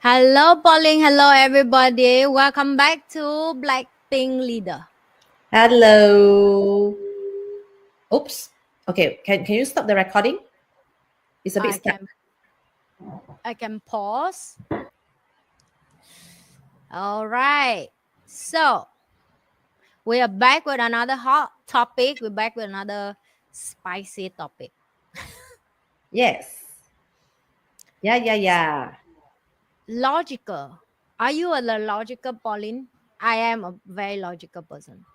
Hello, Pauline. Hello, everybody. Welcome back to BlackPink Leader. Hello. Oops. Okay. Can you stop the recording? It's a bit stuck. I can pause. All right. So we are back with another hot topic. We're back with another spicy topic. Yes. Yeah. Logical. Are you a logical, Pauline? I am a very logical person.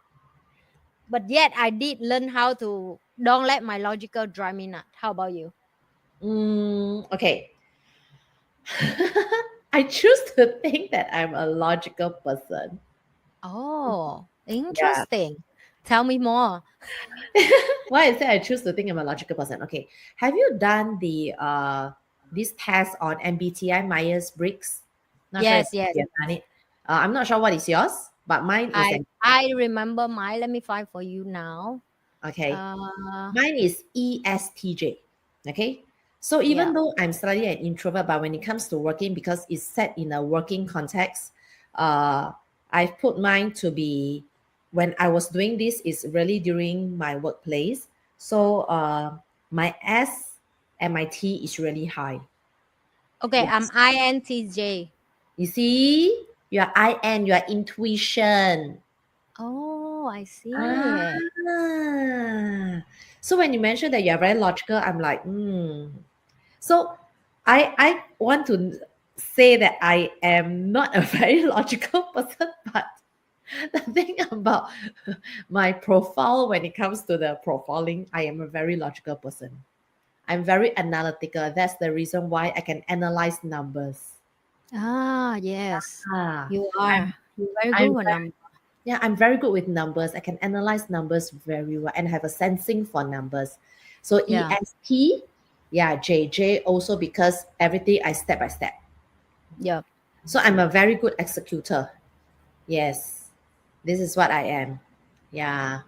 But yet I did learn how to don't let my logical drive me nuts. How about you? Okay. I choose to think that I'm a logical person. Oh, Yeah. interesting. Tell me more. Why I say I choose to think I'm a logical person? Okay. Have you done this test on MBTI Myers Briggs? Not sure if Yes, yes. you have done it. I'm not sure what is yours, but mine is I remember mine. Let me find for you now. okay. Uh, Mine is ESTJ. Okay. So even yeah. though I'm slightly an introvert, but when it comes to working, because it's set in a working context, uh, I've put mine to be when I was doing this is really during my workplace. So my S and my T is really high. Okay, I'm Yes. INTJ. You see, your IN, your intuition. Oh, I see. Ah. So when you mentioned that you're very logical, I'm like, So I want to say that I am not a very logical person, but the thing about my profile when it comes to the profiling, I am a very logical person. I'm very analytical. That's the reason why I can analyze numbers. Ah, yes. Ah, You are. I'm You're very good I'm with very, numbers. yeah, I'm very good with numbers. I can analyze numbers very well and have a sensing for numbers. So Yeah. EST, yeah, JJ also because everything I step by step. Yep. So I'm a very good executor. Yes, this is what I am. Yeah,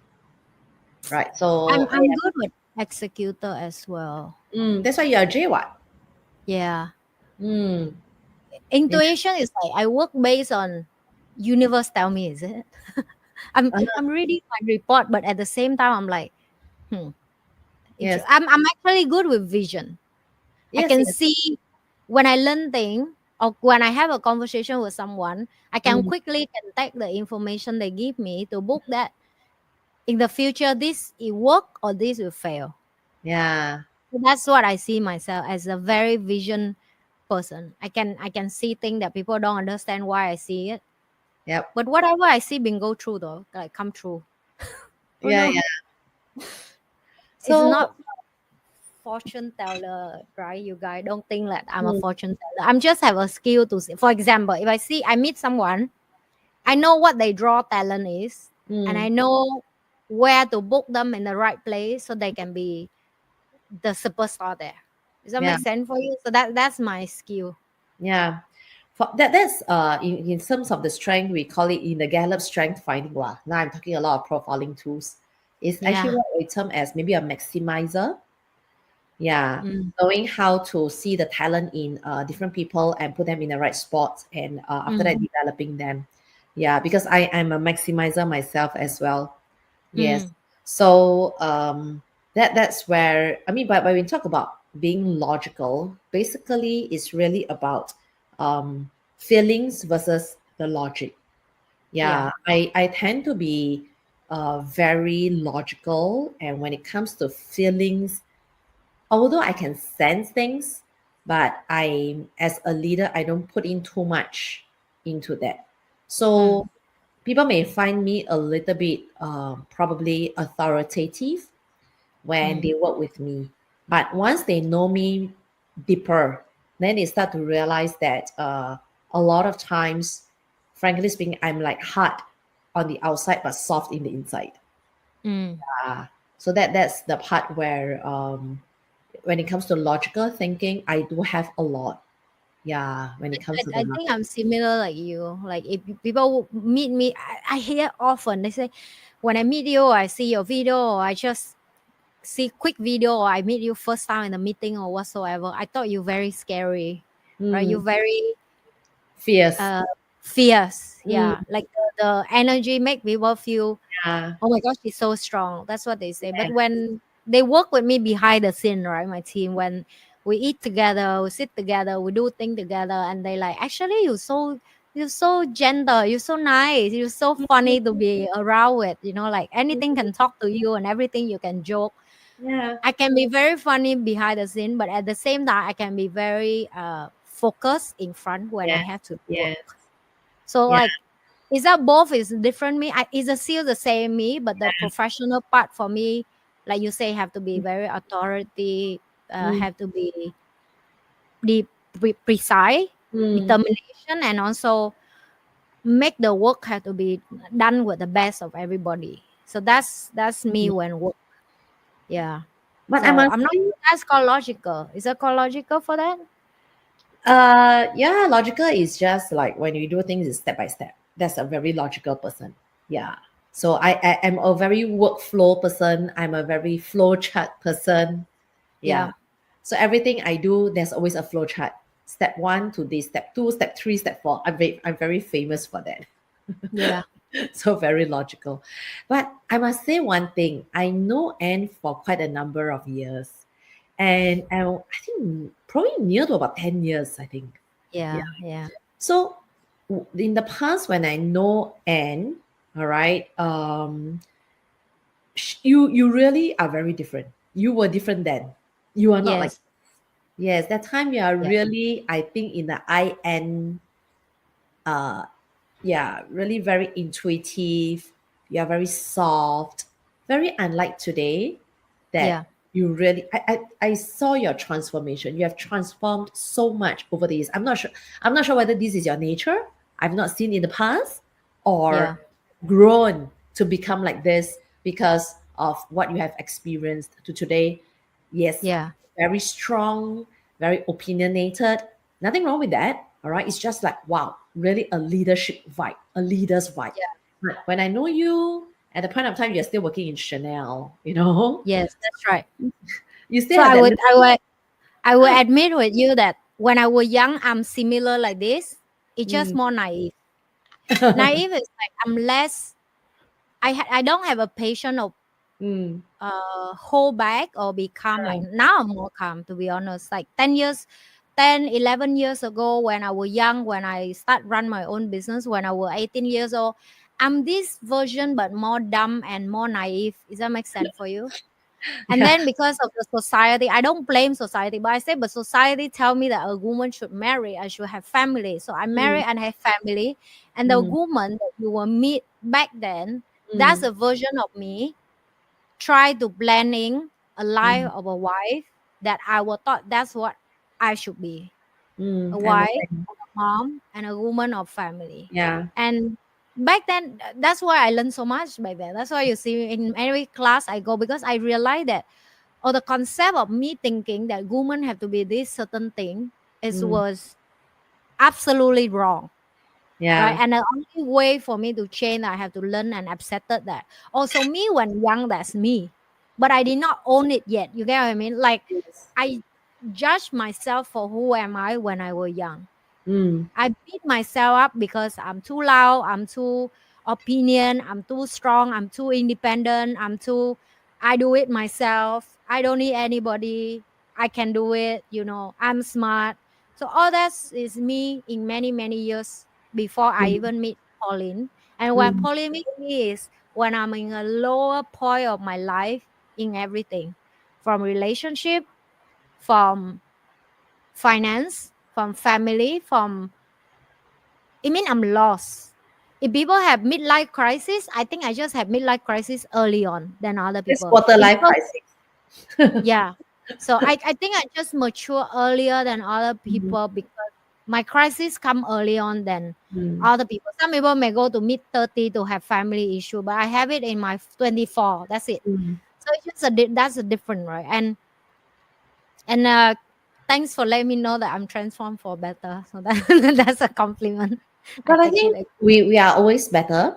right. So I I'm good with executor as well. that's why you're a J what? Yeah. Mm, yeah. Intuition is like I work based on universe tell me, is it? I'm reading my report, but at the same time I'm like, hmm. Yes, I'm actually good with vision. I yes, can yes. see when I learn thing or when I have a conversation with someone, I can Mm, quickly can take the information they give me to book that in the future this it work or this will fail. yeah. So that's what I see myself as a very vision person. I can see things that people don't understand why I see it. Yep. But whatever I see been go true though, like come true. Oh Yeah, no. yeah. It's So, not fortune teller, right? You guys don't think that I'm a mm, fortune teller. I'm just have a skill to see. For example, if I meet someone, I know what they draw talent is, and I mm, know where to book them in the right place so they can be the superstar there. Does that yeah, make sense for you? So that's my skill. yeah. For that's in terms of the strength, we call it in the Gallup strength finding. Wow. Now I'm talking a lot of profiling tools. It's actually Yeah. what we term as maybe a maximizer. Yeah, Mm, knowing how to see the talent in different people and put them in the right spot, and after that mm, developing them. Yeah, because I am a maximizer myself as well. Yes, mm, so that's where I mean, but when we talk about being logical, basically it's really about feelings versus the logic. yeah. Yeah, I tend to be very logical, and when it comes to feelings, although I can sense things, but I, as a leader, I don't put in too much into that. Mm, So people may find me a little bit probably authoritative when mm, they work with me. But once they know me deeper, then they start to realize that a lot of times, frankly speaking, I'm like hard on the outside but soft in the inside. mm. So that's the part where when it comes to logical thinking, I do have a lot. Yeah, when it comes to the I think logic. I'm similar like you. Like if people meet me, I hear often they say, when I meet you, I see your video, or I just see quick video, or I meet you first time in the meeting or whatsoever. I thought you very scary, right? Mm, You very Fierce. uh fierce. Mm, Yeah, like the energy make people feel, yeah. oh my gosh, she's so strong. That's what they say. Yeah. But when they work with me behind the scene, right, my team, when we eat together, we sit together, we do things together, and they like, actually, you're so gentle, you're so nice, you're so funny to be around with. You know, like anything can talk to you and everything you can joke. Yeah. I can be very funny behind the scene, but at the same time, I can be very focused in front when I Yes. have to work. Yes. So Yeah. like, is that both is different me? Is it still the same me, but the professional part for me, like you say, have to be very authority, Mm, have to be precise, mm, determination, and also make the work have to be done with the best of everybody. So that's me mm. when work. Yeah. But I So must I'm not say, sure that's called logical. Is that called logical for that? yeah, logical is just like when you do things is step by step. That's a very logical person. Yeah. So I am a very workflow person. I'm a very flow chart person. Yeah. Yeah. So everything I do, there's always a flow chart. Step one to this, step two, step three, step four. I'm very famous for that. Yeah. So very logical. But I must say one thing. I know Anne for quite a number of years. And I think probably near to about 10 years, I think. Yeah. Yeah. Yeah. So in the past, when I know Anne, all right, you really are very different. You were different then. You are not like, Yes. yes, that time you are Yeah. really, I think, in the IN, uh, yeah, really very intuitive. You are very soft, very unlike today that Yeah. you really I saw your transformation. You have transformed so much over the years. I'm not sure whether this is your nature. I've not seen in the past Yeah. or grown to become like this because of what you have experienced to today. Yes, Yeah. very strong, very opinionated. Nothing wrong with that. All right. It's just like, wow, really a leadership vibe, a leader's vibe. Yeah. But when I know you, at the point of time, you're still working in Chanel, you know, Yes, that's right. you still So have that little, I will admit with you that when I was young, I'm similar like this. It's just mm, more naive. Naive is like I'm less. I don't have a patience of mm, hold back or be calm. Like now, I'm more calm. To be honest, like 10 years, 10, 11 years ago, when I was young, when I start run my own business, when I was 18 years old, I'm this version, but more dumb and more naive. Does that make sense for you? And yeah, then because of the society, I don't blame society, but I say, but society tell me that a woman should marry, I should have family. So I marry mm, and have family. And the mm, woman that you will meet back then, that's mm, a version of me try to blending a life mm, of a wife that I will thought that's what I should be. A I wife, understand. a mom, and a woman of family. Yeah, And back then, that's why I learned so much back then. That's why you see in every class I go, because I realized that, or the concept of me thinking that women have to be this certain thing is mm, was absolutely wrong, right? yeah, And the only way for me to change, I have to learn and accepted that. Also, me when young, that's me, but I did not own it yet. You get what I mean? Like yes, I judged myself for who am I when I was young. mm, I beat myself up because I'm too loud, I'm too opinion, I'm too strong, I'm too independent, I do it myself. I don't need anybody. I can do it, I'm smart. So all that is me in many, many years before I mm, even meet Pauline. And when mm, Pauline meet me is when I'm in a lower point of my life in everything. From relationship, from finance, from family, from it mean I'm lost. If people have midlife crisis, I think I just have midlife crisis early on than other this people. quarter If life people, crisis. yeah. So I think I just mature earlier than other Mm, people because my crisis come early on than mm, other people. Some people may go to mid 30 to have family issue, but I have it in my 24. That's it. mm. So it's just that's a different, right? And thanks for letting me know that I'm transformed for better. So that that's a compliment. I But I take it. think we are always better.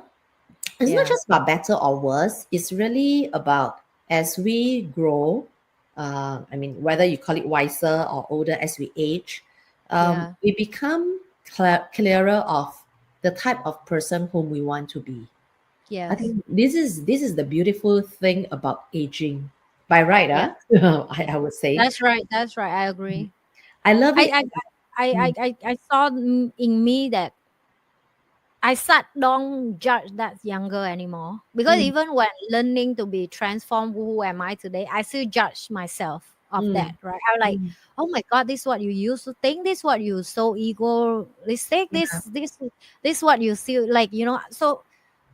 It's not Yeah. just about better or worse. It's really about as we grow, I mean, whether you call it wiser or older as we age, Yeah. we become clearer of the type of person whom we want to be. I Yes. think this is the beautiful thing about aging. By right, Yeah. I would say. That's right. I agree. I love I it. I Mm, I saw in me that I start don't judge that younger anymore, because mm, even when learning to be transformed, who am I today, I still judge myself of mm, that. Right? I'm like, mm. oh my god, this is what you used to think. This is what you so egoistic. Yeah. This what you still like. So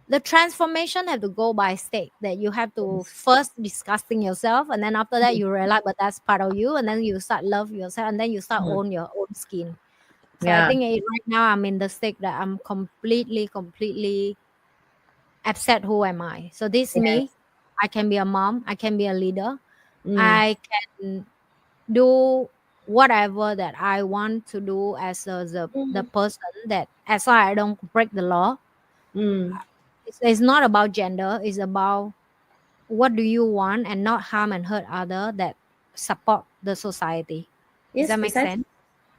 the transformation have to go by state, that you have to Yes. first disgusting yourself, and then after that Mm, you realize, but that's part of you, and then you start love yourself, and then you start mm. own your own skin. So I Yeah. think right now I'm in the state that I'm completely upset. Who am I? So this me, Yes. I can be a mom, I can be a leader, Mm, I can do whatever that I want to do as the mm, person, that as long as I don't break the law. mm. It's not about gender, it's about what do you want, and not harm and hurt other, that support the society. Does Yes, that make precisely. sense?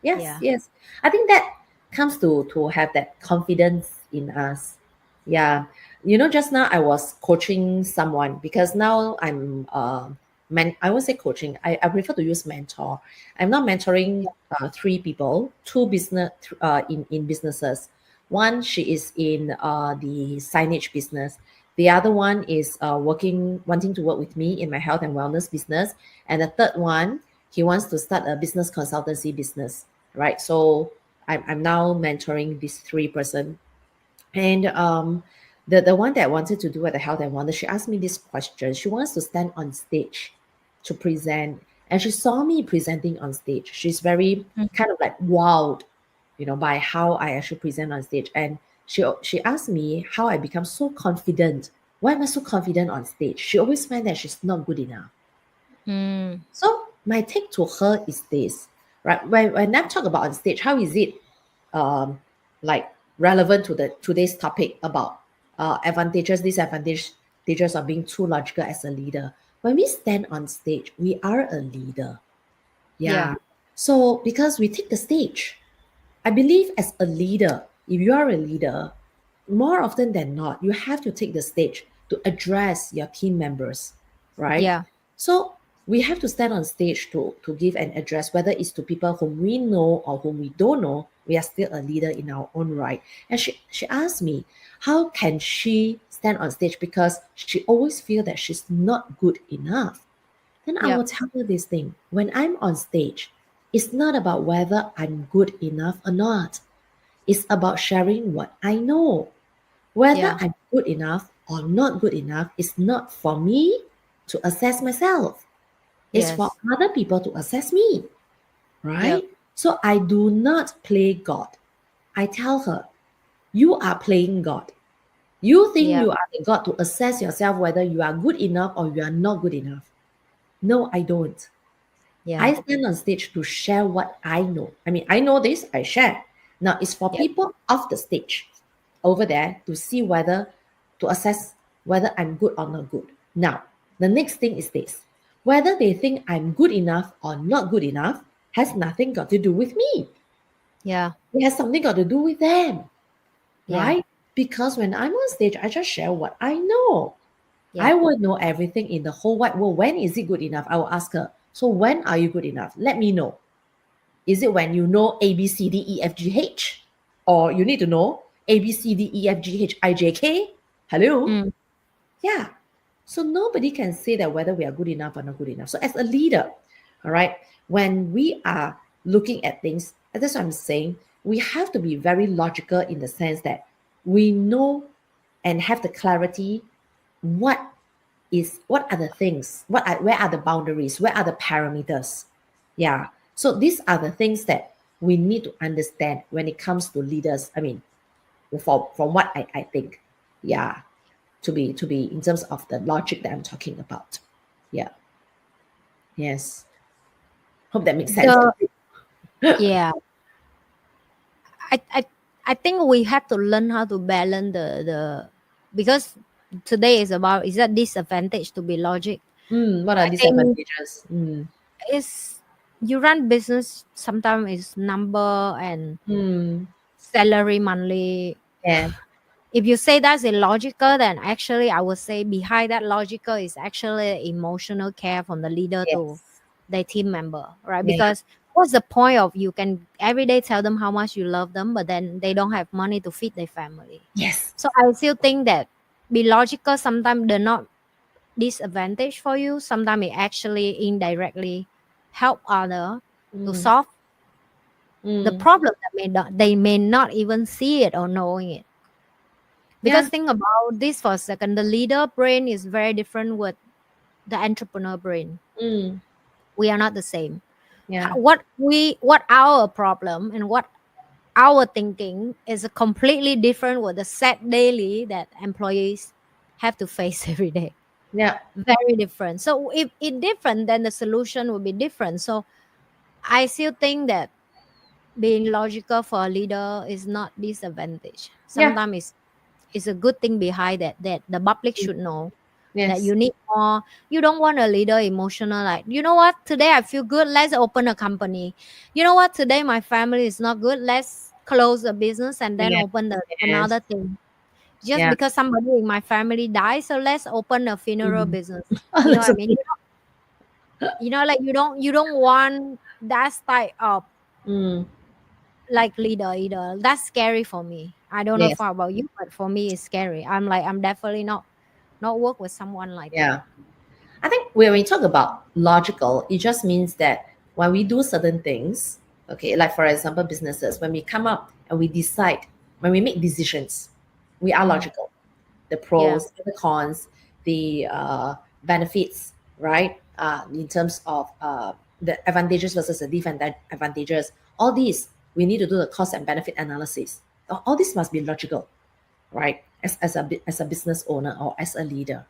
Yes, Yeah. yes. I think that comes to have that confidence in us. Yeah. Just now I was coaching someone because now I'm I won't say coaching. I prefer to use mentor. I'm now mentoring three people, two business in businesses. One, she is in the signage business. The other one is wanting to work with me in my health and wellness business. And the third one, he wants to start a business consultancy business, right? So I'm now mentoring these three person. And the one that wanted to do at the health and wellness, she asked me this question. She wants to stand on stage to present. And she saw me presenting on stage. She's very Mm. kind of like wowed, by how I actually present on stage. And she asked me how I become so confident. Why am I so confident on stage? She always find that she's not good enough. Mm. So my take to her is this, right? When I talk about on stage, how is it um, like relevant to the today's topic about disadvantages of being too logical as a leader? When we stand on stage, we are a leader. Yeah. Yeah. So because we take the stage, I believe as a leader, if you are a leader, more often than not, you have to take the stage to address your team members, right? Yeah. So we have to stand on stage to give an address, whether it's to people whom we know or whom we don't know, we are still a leader in our own right. And she asked me, how can she stand on stage because she always feel that she's not good enough? Then I Yeah. will tell her this thing. When I'm on stage, it's not about whether I'm good enough or not. It's about sharing what I know. Whether Yeah. I'm good enough or not good enough is not for me to assess myself. It's for Yes. other people to assess me, Yeah. right? So I do not play God. I tell her, you are playing God. You think Yeah. you are the God to assess yourself whether you are good enough or you are not good enough. No, I don't. Yeah. I stand on stage to share what I know. I mean, I know this, I share. Now it's for Yep. people off the stage over there to see to assess whether I'm good or not good. Now, the next thing is this: whether they think I'm good enough or not good enough has nothing got to do with me. Yeah. It has something got to do with them, Yeah. right? Because when I'm on stage, I just share what I know. I Yep. would know everything in the whole wide world. When is it good enough? I will ask her. So when are you good enough? Let me know. Is it when you know A, B, C, D, E, F, G, H? Or you need to know A, B, C, D, E, F, G, H, I, J, K? Hello? Mm. Yeah. So nobody can say that whether we are good enough or not good enough. So as a leader, all right, when we are looking at things, that's what I'm saying, we have to be very logical in the sense that we know and have the clarity what what are the things, where are the boundaries, where are the parameters. Yeah, so these are the things that we need to understand when it comes to leaders. I mean, from what I think, yeah, to be in terms of the logic that I'm talking about. Yeah. Yes, hope that makes sense to The you. Yeah. I I I think we have to learn how to balance because today is about, is that disadvantage to be logic. What are I think disadvantages? is, you run business sometimes is number and Mm, salary monthly. Yeah. If you say that's illogical, then actually I would say behind that logical is actually emotional care from the leader to Yes. their team member, right? Yeah. Because what's the point of you can every day tell them how much you love them, but then they don't have money to feed their family. Yes. So I still think that be logical sometimes they're not disadvantage for you. Sometimes it actually indirectly help other to Mm. solve the Mm. problem that they may not even see it or knowing it. Because Yeah. think about this for a second. The leader brain is very different with the entrepreneur brain. Mm. We are not the same. Yeah. What our problem and what our thinking is a completely different with the set daily that employees have to face every day. Yeah. Very different. So if it different, then the solution will be different. So I still think that being logical for a leader is not disadvantage. Yeah. Sometimes it's a good thing behind that the public should know that Yes. you need more. You don't want a leader emotional like, you know what, today I feel good, let's open a company. You know what, today my family is not good, let's close the business and then Yes. open the Yes. another thing. Just Yeah. because somebody in my family died, so let's open a funeral Mm. business. Oh, You know that's what I so mean? cute. Like you don't want that type of Mm. like leader either. That's scary for me. I don't know Yes. far about you, but for me it's scary. I'm definitely not work with someone like that. Yeah. I think when we talk about logical, it just means that when we do certain things, okay, like for example, businesses, when we come up and we decide, when we make decisions, we are Mm. logical. The Yeah, pros, the cons, the benefits, right? In terms of the advantages versus the disadvantages, all these, we need to do the cost and benefit analysis. All this must be logical, right? As a business owner or as a leader.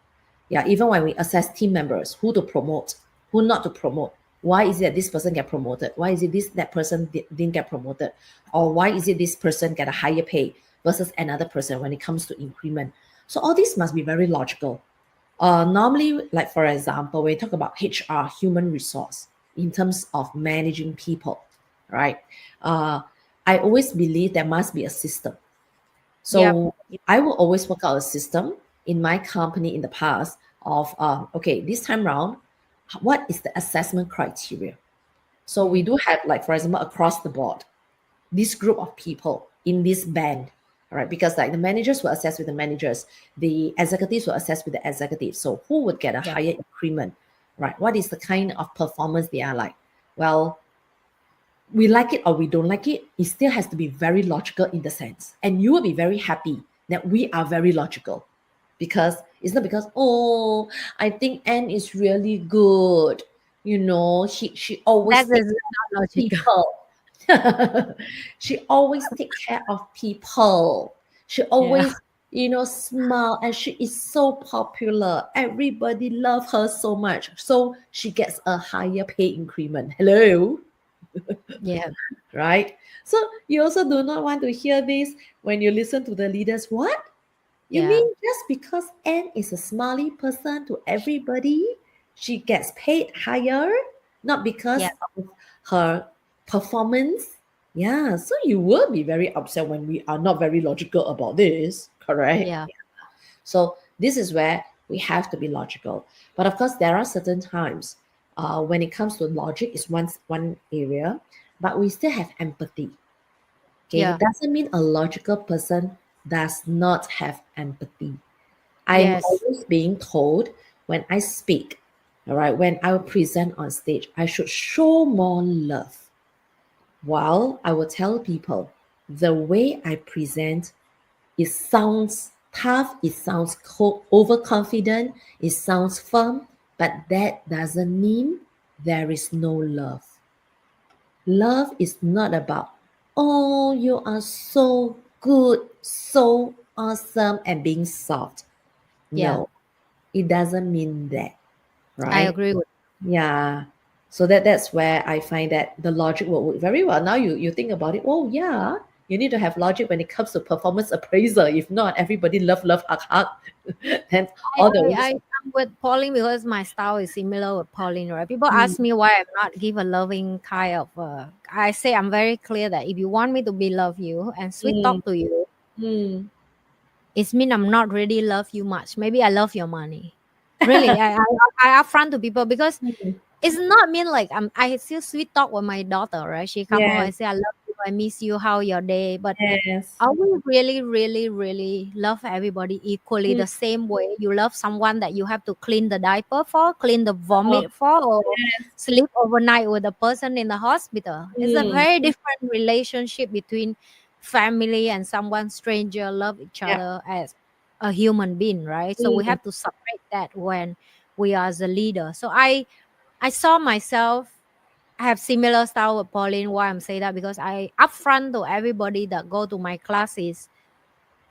Yeah, even when we assess team members, who to promote, who not to promote. Why is it that this person get promoted? Why is it that person didn't get promoted? Or why is it this person get a higher pay versus another person when it comes to increment? So all this must be very logical. Normally, like for example, when we talk about HR, human resource, in terms of managing people, right? Uh, I always believe there must be a system. yep, So I will always work out a system in my company in the past of okay, this time round, what is the assessment criteria? So we mm, do have, like for example, across the board, this group of people in this band, all right? Because like the managers will assess with the managers, the executives will assess with the executives. So who would get a yep, higher increment, right? What is the kind of performance they are like? Well, we like it or we don't like it, it still has to be very logical in the sense. And you will be very happy that we are very logical because it's not because, oh, I think Anne is really good. You know, she always that take is not logical. people. She always take care of people. She Yeah, always, smile and she is so popular. Everybody love her so much. So she gets a higher pay increment. Hello? yeah, Right? So you also do not want to hear this when you listen to the leaders. What? You yeah, mean just because Anne is a smiley person to everybody, she gets paid higher? Not yeah, because of her performance? Yeah, so you will be very upset when we are not very logical about this, correct? yeah, So this is where we have to be logical. But of course, there are certain times when it comes to logic is one area, but we still have empathy. Okay, it yeah. doesn't mean a logical person does not have empathy. I'm Yes, always being told when I speak, all right, when I present on stage, I should show more love. While I will tell people the way I present, it sounds tough, it sounds overconfident, it sounds firm, but that doesn't mean there is no love. Love is not about, oh, you are so good, so awesome, and being soft. yeah, No, it doesn't mean that, I right? agree with. Yeah. So that's where I find that the logic will work very well. Now you think about it. Oh yeah, you need to have logic when it comes to performance appraisal. If not, everybody love hug hug. Then I all the I works. with Pauline because my style is similar with Pauline, right? People ask Mm, me why I'm not give a loving kind of. I say I'm very clear that if you want me to be love you and sweet mm, talk to you, mm. it means I'm not really love you much. Maybe I love your money. Really, I upfront to people because Mm. it's not mean like I still sweet talk with my daughter, right? She come home Yes, and say I love you, I miss you, how your day, but yes. are we really, really, really love everybody equally Mm. the same way? You love someone that you have to clean the diaper for, clean the Oh, vomit for, or yes. sleep overnight with the person in the hospital? It's a Mm. very different relationship between family and someone stranger love each Yeah. other as a human being, right? So we Mm, have to separate that when we are the leader. So I saw myself I have similar style with Pauline. Why I'm saying that because I upfront to everybody that go to my classes.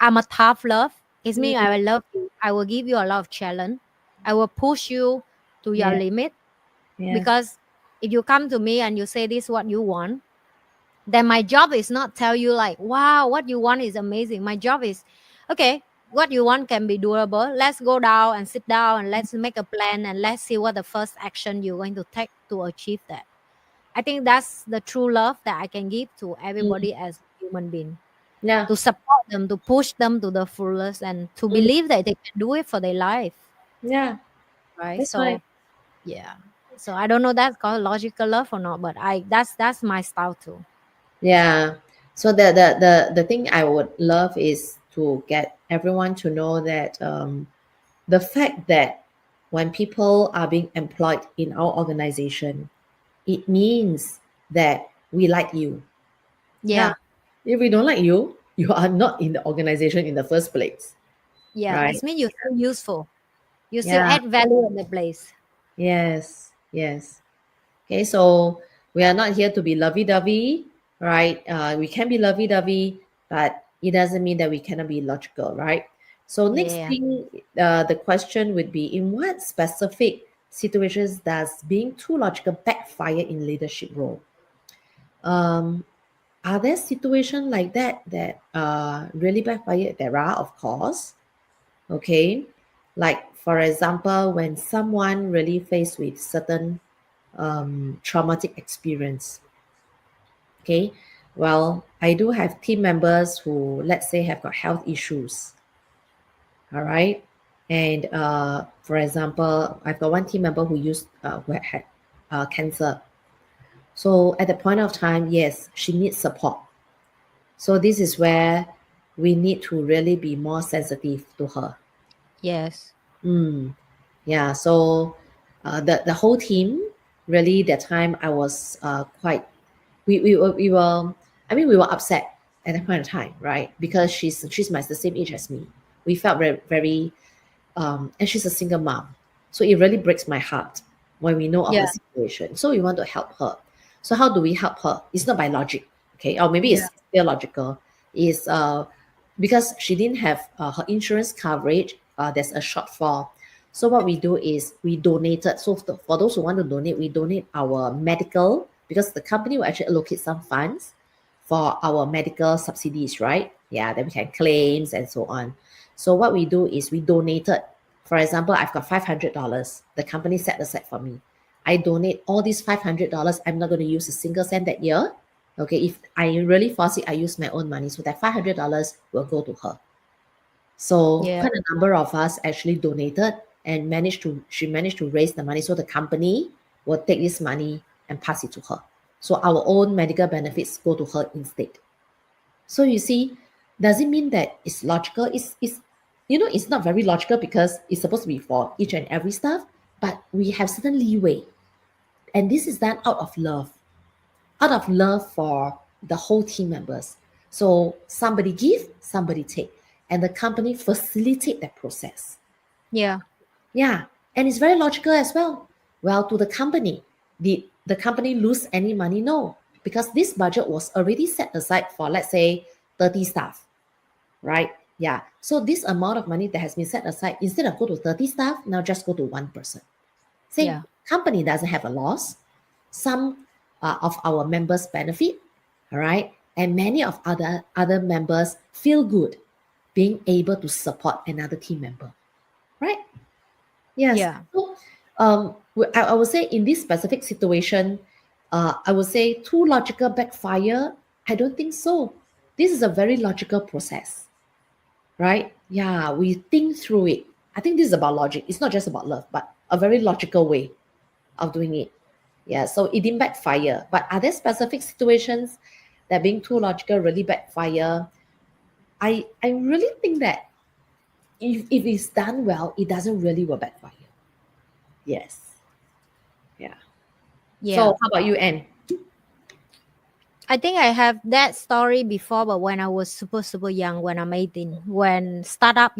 I'm a tough love. It means mm. I will love you. I will give you a lot of challenge. I will push you to your Yeah, limit yes. because if you come to me and you say this is what you want, then my job is not tell you like, wow, what you want is amazing. My job is, okay, what you want can be doable. Let's go down and sit down and let's make a plan and let's see what the first action you're going to take to achieve that. I think that's the true love that I can give to Mm. everybody as a human being. Yeah. To support them, to push them to the fullest, and to Mm. believe that they can do it for their life, Yeah, right? that's right. So yeah. So I don't know that's called logical love or not, but I that's my style too. Yeah. So the thing I would love is to get everyone to know that the fact that when people are being employed in our organization, it means that we like you. Yeah. Yeah, If we don't like you, you are not in the organization in the first place, yeah. right? It means you're still useful. You still Yeah. add value in the place. Yes. Yes. Okay, so we are not here to be lovey-dovey, right? We can be lovey-dovey, but it doesn't mean that we cannot be logical, right? So next Yeah. thing, the question would be, in what specific situations does being too logical backfire in leadership role? Um, are there situations like that that really backfire? There are, of course. Okay, like for example, when someone really faced with certain traumatic experience. Okay, well, I do have team members who, let's say, have got health issues. All right, and for example, I've got one team member who had cancer. So at the point of time, yes, she needs support. So this is where we need to really be more sensitive to her. Yes. Mm, yeah, so the whole team really that time I was quite we were I mean we were upset at that point of time, right? Because the same age as me. We felt very and she's a single mom. So it really breaks my heart when we know of Yeah. her situation. So we want to help her. So how do we help her? It's not by logic, okay? Or maybe Yeah. it's theological. Is because she didn't have her insurance coverage, there's a shortfall. So what we do is we donated. So for those who want to donate, we donate our medical because the company will actually allocate some funds for our medical subsidies, right? Yeah, then we can claims and so on. So what we do is we donated. For example, I've got $500. The company set aside for me. I donate all these $500. I'm not going to use a single cent that year. Okay, if I really force it, I use my own money. So that $500 will go to her. So Yeah. quite a number of us actually donated and she managed to raise the money. So the company will take this money and pass it to her. So our own medical benefits go to her instead. So you see, does it mean that it's logical? It's not very logical because it's supposed to be for each and every stuff, but we have certain leeway. And this is done out of love for the whole team members. So somebody give, somebody take, and the company facilitate that process. Yeah. Yeah, and it's very logical as well. Well, to the company, did the company lose any money? No, because this budget was already set aside for, let's say, 30 staff, right? Yeah. So this amount of money that has been set aside, instead of go to 30 staff, now just go to one person. Say, Yeah. company doesn't have a loss. Some of our members benefit, all right? And many of other members feel good being able to support another team member, right? Yes. Yeah. So, I would say in this specific situation, I would say too logical backfire. I don't think so. This is a very logical process, right? Yeah, we think through it. I think this is about logic. It's not just about love, but a very logical way of doing it. Yeah, so it didn't backfire. But are there specific situations that being too logical really backfire? I really think that if it's done well, it doesn't really will backfire. Yes. Yeah. So Yeah. how about you, Anne? I think I have that story before, but when I was super, super young, when I'm 18, when startup,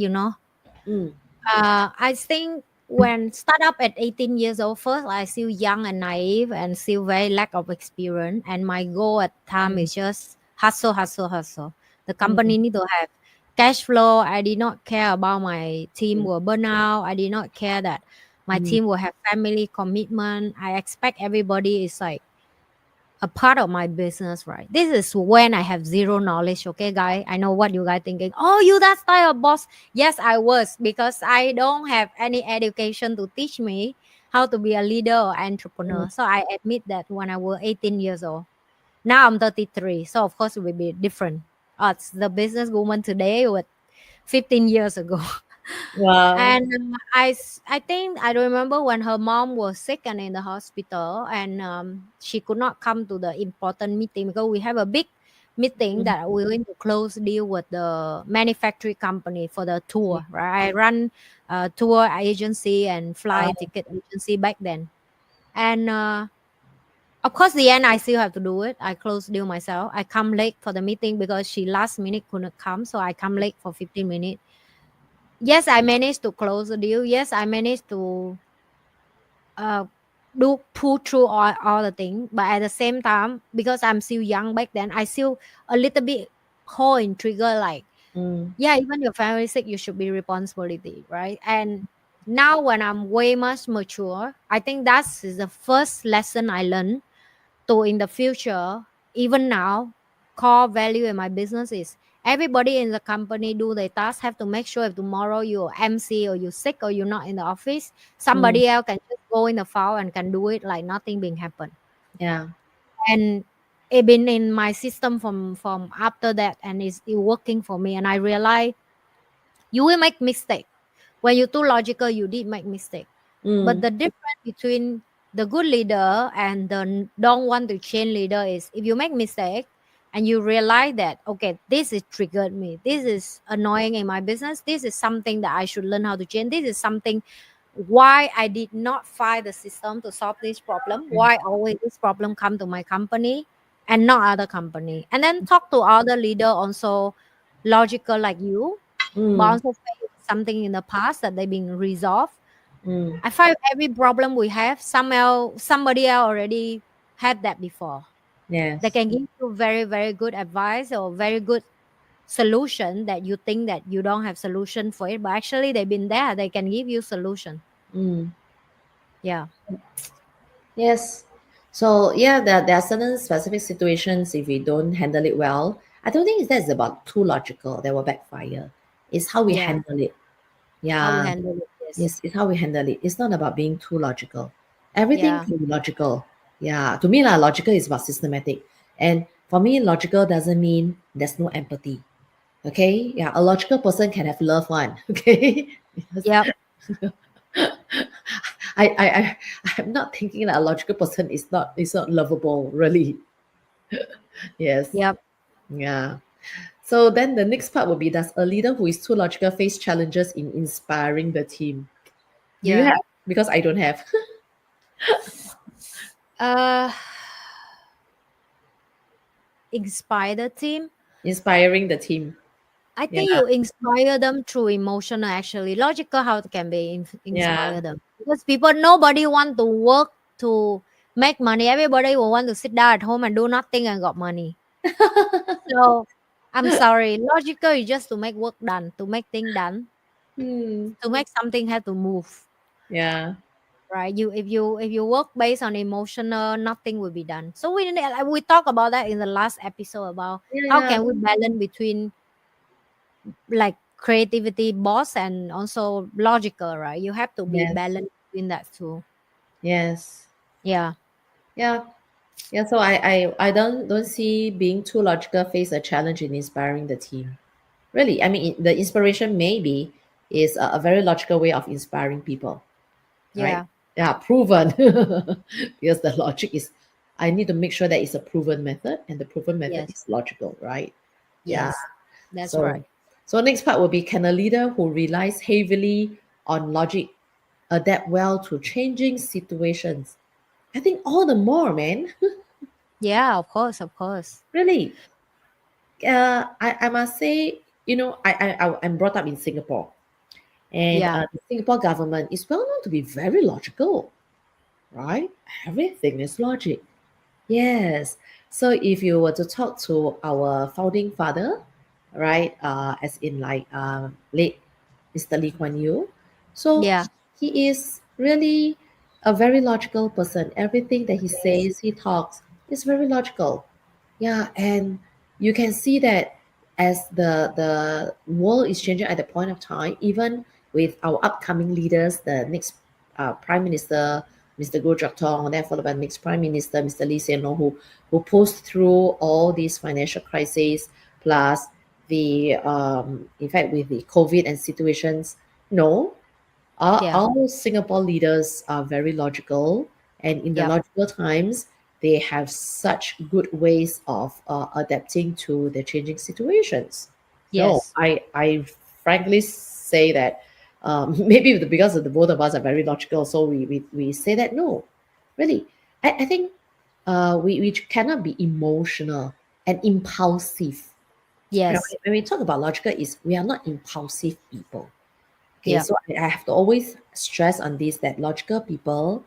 Mm, I think when startup at 18 years old, first I still young and naive and still very lack of experience. And my goal at time mm, is just hustle, hustle, hustle. The mm, company need to have cash flow. I did not care about my team mm, will burn out. I did not care that my mm, team will have family commitment. I expect everybody is like a part of my business, right? This is when I have zero knowledge, okay, guy? I know what you guys thinking. Oh, you that style of boss. Yes, I was because I don't have any education to teach me how to be a leader or mm. entrepreneur. So I admit that when I was 18 years old. Now I'm 33. So of course it will be different. It's the business woman today with 15 years ago. Wow. And I think I remember when her mom was sick and in the hospital, and she could not come to the important meeting because we have a big meeting Mm, that we're going to close deal with the manufacturing company for the tour. Right, I run a tour agency and fly wow. ticket agency back then, and of course, the end I still have to do it. I close deal myself. I come late for the meeting because she last minute couldn't come, so I come late for 15 minutes. Yes, I managed to close the deal. Yes, I managed to uh, do pull through all the thing. But at the same time, because I'm still young back then, I still a little bit hold in trigger like, Mm, yeah, even your family sick, you should be responsibility, right? And now when I'm way much mature, I think that's the first lesson I learned to in the future, even now, core value in my business is everybody in the company do their task, have to make sure if tomorrow you're MC or you're sick or you're not in the office, mm, somebody else can just go in the file and can do it like nothing being happen. yeah. And it been in my system from after that, and it's it working for me. And I realize you will make mistake. When you're too logical, you did make mistake. But Mm, the difference between the good leader and the don't want to change leader is if you make mistake and you realize that okay, this is triggered me. This is annoying in my business. This is something that I should learn how to change. This is something why I did not find the system to solve this problem. Why always this problem come to my company and not other company. And then talk to other leader also logical like you, but mm, also face something in the past that they've been resolved. mm, I find every problem we have, somebody else already had that before. They yes. can give you very, very good advice or very good solution that you think that you don't have solution for it, but actually they've been there. They can give you solution. Mm, Yeah, yes. So yeah, there are certain specific situations if we don't handle it well. I don't think that's about too logical that will backfire. It's how we yeah. handle it. How we Yeah. handle it. Yes. Yes, it's how we handle it. It's not about being too logical. Everything Yeah. can be logical. Yeah, to me, logical is about systematic. And for me, logical doesn't mean there's no empathy. Okay? Yeah, a logical person can have loved one. Okay? Because Yep. I I'm not thinking that a logical person is not lovable, really. Yes. Yep. Yeah. So then the next part will be, does a leader who is too logical face challenges in inspiring the team? Do you Yeah. have? Because I don't have. Uh, inspire the team. Inspiring the team. I Yeah, think you inspire them through emotional. Actually, logical how it can be yeah. inspire them because people nobody want to work to make money. Everybody will want to sit down at home and do nothing and got money. So I'm sorry, logical is just to make work done, to make thing done, Hmm. to make something have to move. Yeah. Right? If you work based on emotional, nothing will be done. So we talk about that in the last episode about Yeah, how yeah. can we balance between like creativity boss and also logical, right? You have to be Yes. balanced between that too. Yes. Yeah. Yeah. Yeah. So I don't see being too logical face a challenge in inspiring the team. Really, I mean, the inspiration maybe is a very logical way of inspiring people, right? Yeah. Yeah, proven. Because the logic is, I need to make sure that it's a proven method, and the proven method Yes. is logical, right? Yeah. Yes. That's So, right. so next part will be, can a leader who relies heavily on logic adapt well to changing situations? I think all the more, man. Yeah, of course, of course. Really. I must say, I'm brought up in Singapore, and Yeah. the Singapore government is well known to be very logical, right? Everything is logic. Yes. So if you were to talk to our founding father, right, as in like late Mr. Lee Kuan Yew, so Yeah. he is really a very logical person. Everything that he Yes. says, he talks, is very logical. Yeah, and you can see that as the world is changing at the point of time, even with our upcoming leaders, the next Prime Minister, Mr. Goh Chok Tong, and then followed by the next Prime Minister, Mr. Lee Hsien Loong, who pushed through all these financial crises, plus the in fact with the COVID and situations. No, Yeah. all Singapore leaders are very logical, and in the Yep. logical times, they have such good ways of adapting to the changing situations. No, Yes. I frankly say that maybe because of the both of us are very logical, so we say that no, really, I think we cannot be emotional and impulsive. Yes. When we talk about logical, is we are not impulsive people. Okay, Yep. so I have to always stress on this, that logical people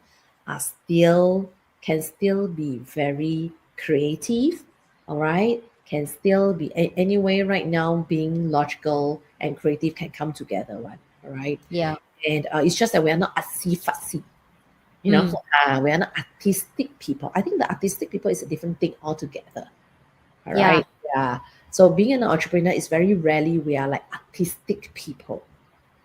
are still can still be very creative, all right? Can still be anyway right now being logical and creative can come together, one, all right? Yeah. And it's just that we are not artsy fussy, you know, Mm. we are not artistic people. I think the artistic people is a different thing altogether, all Yeah. right? Yeah. So being an entrepreneur is very rarely we are like artistic people.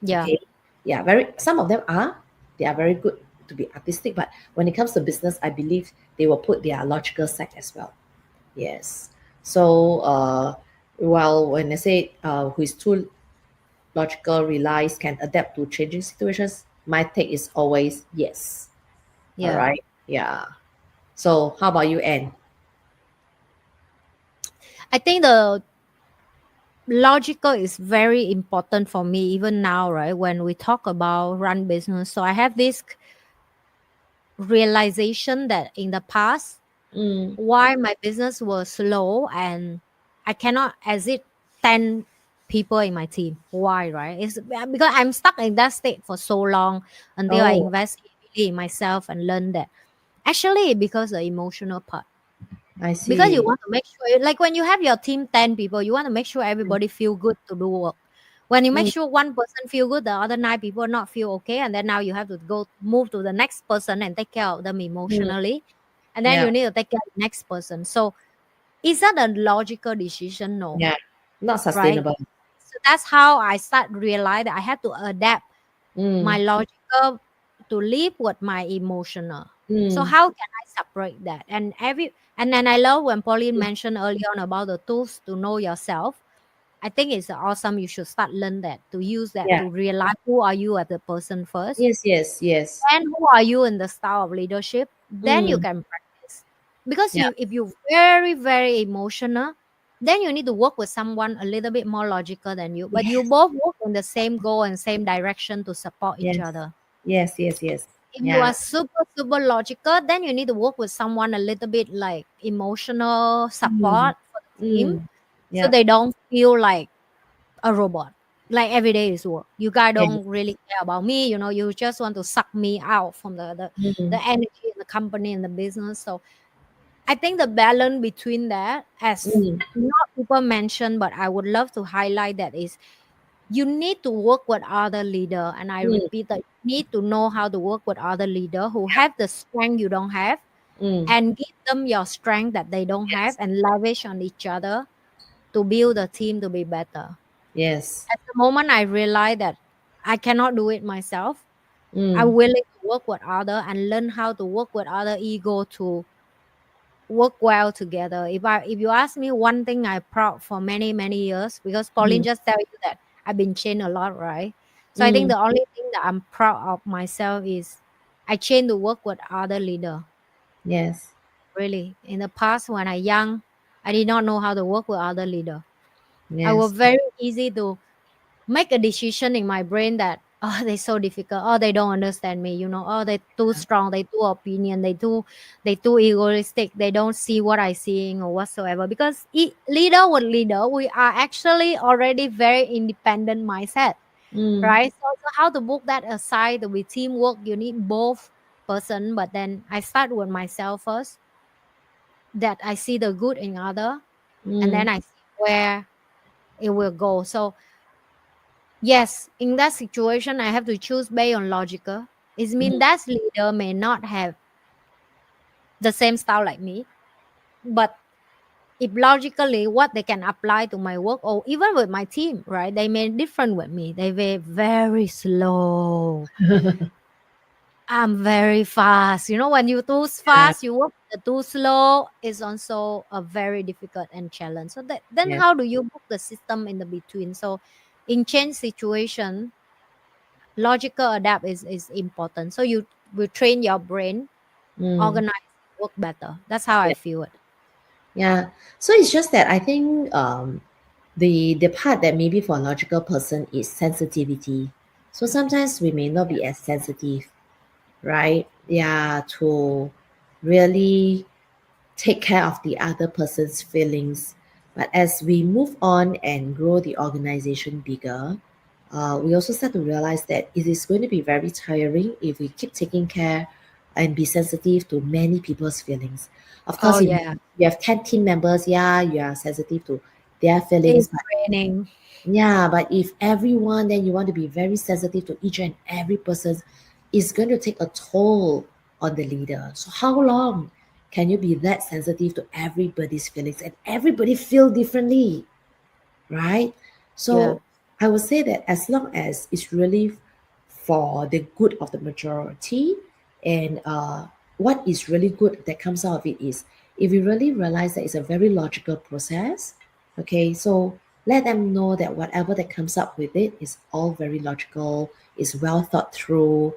Yeah. Okay. Yeah, very some of them are. They are very good to be artistic, but when it comes to business, I believe they will put their logical side as well. Yes. So well when I say who is too logical, relies, can adapt to changing situations, my take is always yes. All Yeah. right. Yeah. So how about you, Anne? I think the logical is very important for me even now, right? When we talk about run business. So I have this realization that in the past, Mm, why my business was slow and I cannot exit 10 people in my team. Why, right? It's because I'm stuck in that state for so long until I oh, invest heavily in myself and learn that. Actually, because the emotional part. I Because you see. want to make sure, like when you have your team 10 people, you want to make sure everybody feel good to do work. When you make Mm, sure one person feel good, the other nine people not feel okay, and then now you have to go move to the next person and take care of them mm, emotionally, and then yeah, you need to take care of the next person. So is that a logical decision? No, yeah. Not right? sustainable. So that's how I start realize that I had to adapt my Mm, logical to live with my emotional. So mm, how can I separate that? And then I love when Pauline mentioned earlier on about the tools to know yourself. I think it's awesome. You should start learn that to use that yeah. to realize who are you as a person first, Yes, yes, yes. and who are you in the style of leadership. Then you Mm, can practice. Because yeah. if you're very very emotional, then you need to work with someone a little bit more logical than you. But you Yes, both work in the same goal and same direction to support each yes, other. yes, yes, yes. If you Yeah. are super super logical, then you need to work with someone a little bit like emotional Mm, support for the team, mm, so yeah. they don't feel like a robot. Like every day is work. You guys Yes. don't really care about me. You just want to suck me out from the Mm, energy in the company and the business. So I think the balance between that, as mm, not people mention, but I would love to highlight that is you need to work with other leader. And I mm, repeat that you need to know how to work with other leader who have the strength you don't have, mm. and give them your strength that they don't have, Yes, and lavish on each other to build a team to be better. yes. the moment I realized that I cannot do it myself, I'm mm, willing to work with other and learn how to work with other ego to work well together. If you ask me one thing I proud for many years, because Pauline mm, just tell you that I've been changed a lot, right? So I think mm, the only thing that I'm proud of myself is I changed to work with other leader. yes, Really, in the past when I young, I did not know how to work with other leader. I was yes, very easy to make a decision in my brain that oh they're so difficult, oh they don't understand me, oh they too strong, they too opinion, they too egoistic, they don't see what I seeing or whatsoever, because leader with leader we are actually already very independent mindset, mm, right? So how to book that aside to be teamwork, you need both person, but then I start with myself first, that I see the good in other, and then mm, I see where it will go. So yes, in that situation, I have to choose based on logical. It means mm, that leader may not have the same style like me, but if logically what they can apply to my work or even with my team, right? They may different with me. They were very slow. I'm very fast. When you too yeah, fast, you work too slow is also a very difficult and challenge. So then yes, how do you book the system in the between? So in change situation, logical adapt is important. So you will train your brain, mm, organize, work better. That's how I yeah, feel it. yeah. So it's just that I think the part that maybe for a logical person is sensitivity. So sometimes we may not be as sensitive, right? Yeah, to really take care of the other person's feelings. But as we move on and grow the organization bigger, we also start to realize that it is going to be very tiring if we keep taking care and be sensitive to many people's feelings. Of Oh course, if yeah, you have 10 team members, yeah, you are sensitive to their it's feelings. But training. yeah, but if everyone, then you want to be very sensitive to each and every person, it's going to take a toll on the leader. So how long can you be that sensitive to everybody's feelings and everybody feel differently, right? Yeah, So I would say that as long as it's really for the good of the majority, and what is really good that comes out of it is if you really realize that it's a very logical process, okay, so let them know that whatever that comes up with it is all very logical, is well thought through.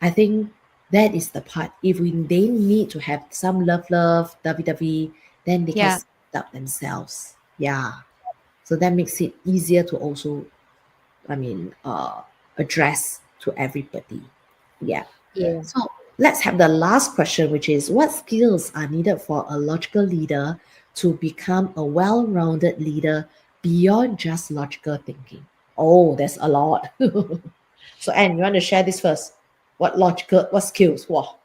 I think that is the part. If they need to have some love, dovey, then they can yeah, speak up themselves. Yeah. So that makes it easier to also, I mean, address to everybody. Yeah. yeah, So let's have the last question, which is what skills are needed for a logical leader to become a well rounded leader beyond just logical thinking? Oh, there's a lot. So, Anne, you want to share this first? What skills? Wow.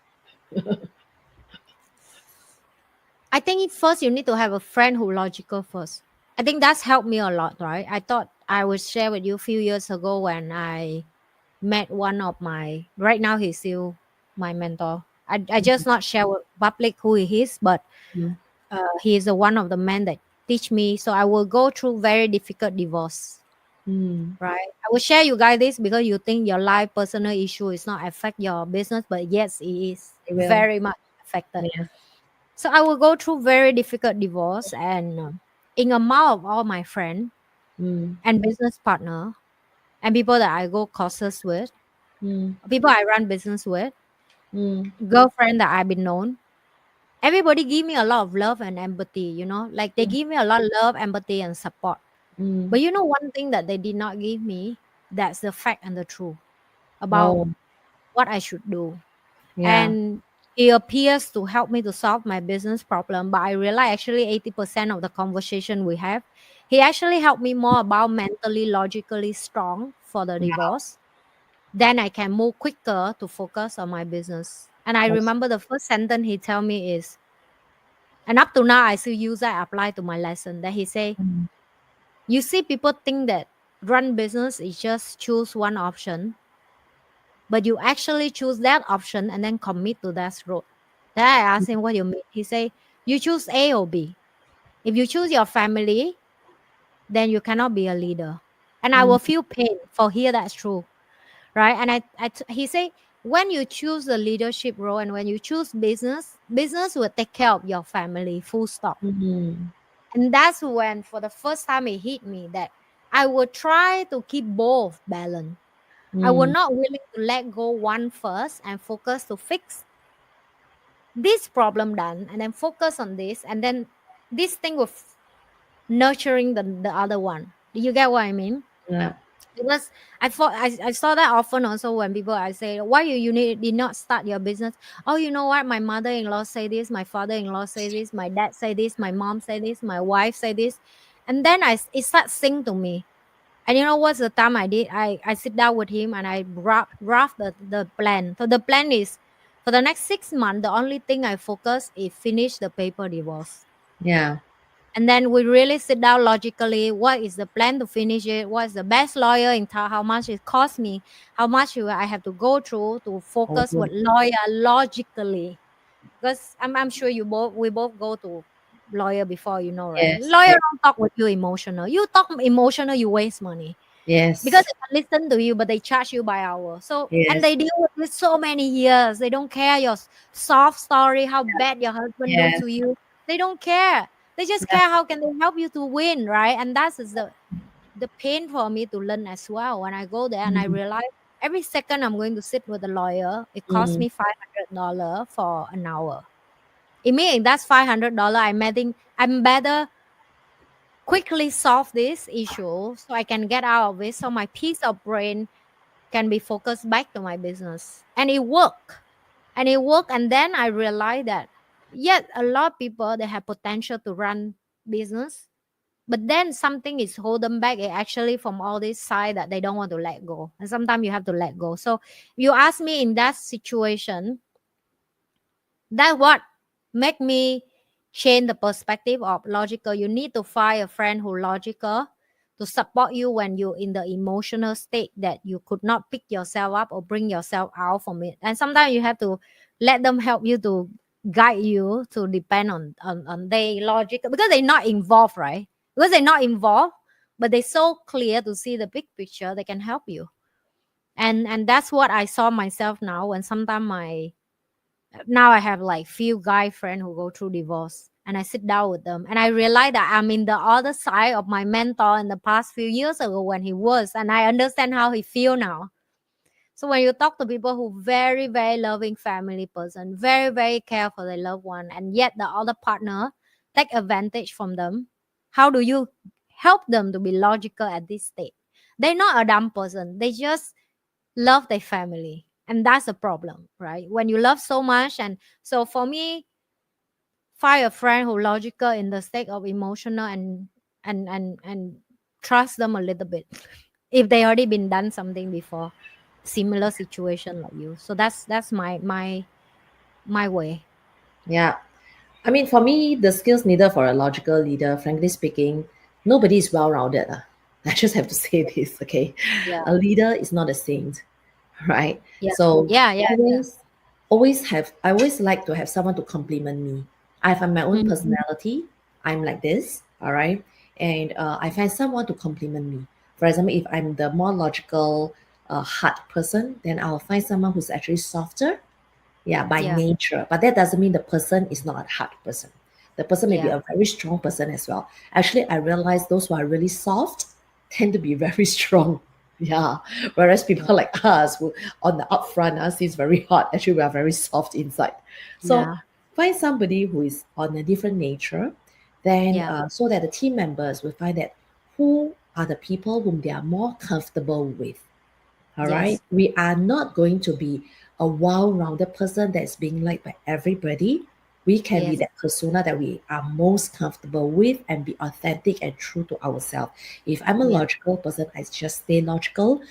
I think first you need to have a friend who logical first. I think that's helped me a lot, right? I thought I would share with you a few years ago when I met one of my, right now he's still my mentor. I just not share with public who he is, but Mm, he is the one of the men that teach me. So I will go through very difficult divorce, mm, right? I will share you guys this because you think your life personal issue is not affect your business, but yes, it is I will. very much affected. Yes. So I will go through very difficult divorce, and in amount of all my friend Mm, and business partner and people that I go courses with, mm, people I run business with, mm, girlfriend that I've been known. Everybody give me a lot of love and empathy, like they give me a lot of love, empathy, and support. mm. But one thing that they did not give me, that's the fact and the truth about Oh, what I should do. yeah. And he appears to help me to solve my business problem, but I realize actually 80% of the conversation we have, he actually helped me more about mentally, logically strong for the Yeah. divorce. Then I can move quicker to focus on my business. And I That's, remember the first sentence he tell me is, and up to now I still use that apply to my lesson, that he say, mm, you see people think that run business is just choose one option, but you actually choose that option and then commit to that road. Then I asked him, what do you mean? He say, you choose A or B. If you choose your family, then you cannot be a leader. and I will Mm, feel pain for here. That's true, right? And he say, when you choose the leadership role and when you choose business, business will take care of your family. Full stop. mm, And that's when, for the first time, it hit me that I would try to keep both balanced. I was mm, not willing to let go one first and focus to fix this problem done, and then focus on this, and then this thing with nurturing the other one. Do you get what I mean? yeah, Because I saw that often also when people I say, why did not start your business? Oh, you know what? My mother-in-law say this, my father-in-law say this, my dad say this, my mom say this, my wife say this. And then it starts sing to me. And you know what's the time I did? I sit down with him and I draft the plan. So the plan is, for the next 6 months, the only thing I focus is finish the paper divorce. yeah, And then we really sit down logically. What is the plan to finish it? What is the best lawyer in town? How much it cost me? How much will I have to go through to focus oh, with lawyer logically? Because I'm sure we both go to lawyer before, right? yes, Lawyer yes, don't talk with you emotional. You talk emotional, you waste money because yes, they can listen to you, but they charge you by hour. So, and yes, they deal with this so many years. They don't care your soft story, how bad your husband do yes, to you. They don't care. They just yeah, care how can they help you to win, right? And that's is the pain for me to learn as well. When I go there and I mm, realize every second I'm going to sit with a lawyer, it costs mm, me $500 for an hour. It means that's $500. I'm better quickly solve this issue so I can get out of it so my piece of brain can be focused back to my business. And it worked. And it worked. And then I realized that yet a lot of people they have potential to run business. But then something is hold them back actually from all this side that they don't want to let go. And sometimes you have to let go. So you ask me in that situation, that what make me change the perspective of logical. You need to find a friend who logical to support you when you're in the emotional state that you could not pick yourself up or bring yourself out from it. And sometimes you have to let them help you to guide you to depend on their logical because they're not involved, right? Because they're not involved, but they're so clear to see the big picture, they can help you. And that's what I saw myself now when sometimes my now I have like few guy friend who go through divorce and I sit down with them and I realize that I'm in the other side of my mentor in the past few years ago when he was and I understand how he feel now. So when you talk to people who very, very loving family person, very, very care for their loved one, and yet the other partner take advantage from them, how do you help them to be logical at this state? They're not a dumb person. They just love their family. And that's the problem, right? When you love so much. And so for me, find a friend who logical in the state of emotional and trust them a little bit if they already been done something before similar situation like you. So that's my way. yeah. I mean, for me, the skills needed for a logical leader, frankly speaking, nobody is well rounded. I just have to say this, okay? Yeah. A leader is not a saint, right? Yeah. So Yeah. Yeah. Yeah. I always like to have someone to compliment me. I have my own Mhm. personality. I'm like this, all right? And I find someone to compliment me. For example, if I'm the more logical, hard person, then I'll find someone who's actually softer, yeah, by Yeah. nature. But that doesn't mean the person is not a hard person. The person may be Yeah. a very strong person as well. Actually, I realize those who are really soft tend to be very strong. Yeah. Whereas Yeah. people like us who on the upfront us seems very hot. Actually, we are very soft inside. So Yeah. find somebody who is on a different nature, then Yeah. so that the team members will find that who are the people whom they are more comfortable with. All right. Yes. We are not going to be a well-rounded person that's being liked by everybody. We can be Yes. that persona that we are most comfortable with and be authentic and true to ourselves. If I'm a Yeah. logical person, I just stay logical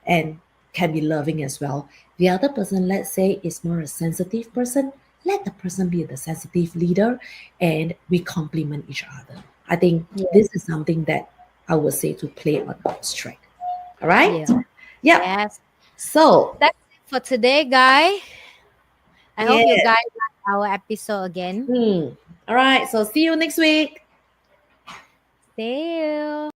and can be loving as well. The other person, let's say, is more a sensitive person. Let the person be the sensitive leader and we complement each other. I think Yeah. this is something that I would say to play on our strength. All right? Yeah. Yeah. Yes. So, That's it for today, guy. I hope you yeah. guys like our episode again. All right. So, see you next week. See you.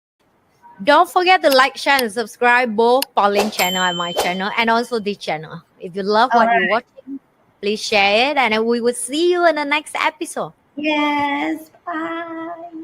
Don't forget to like, share, and subscribe both Pauline channel and my channel, and also this channel. If you love All what you're right. watching, please share it, and we will see you in the next episode. Yes. Bye.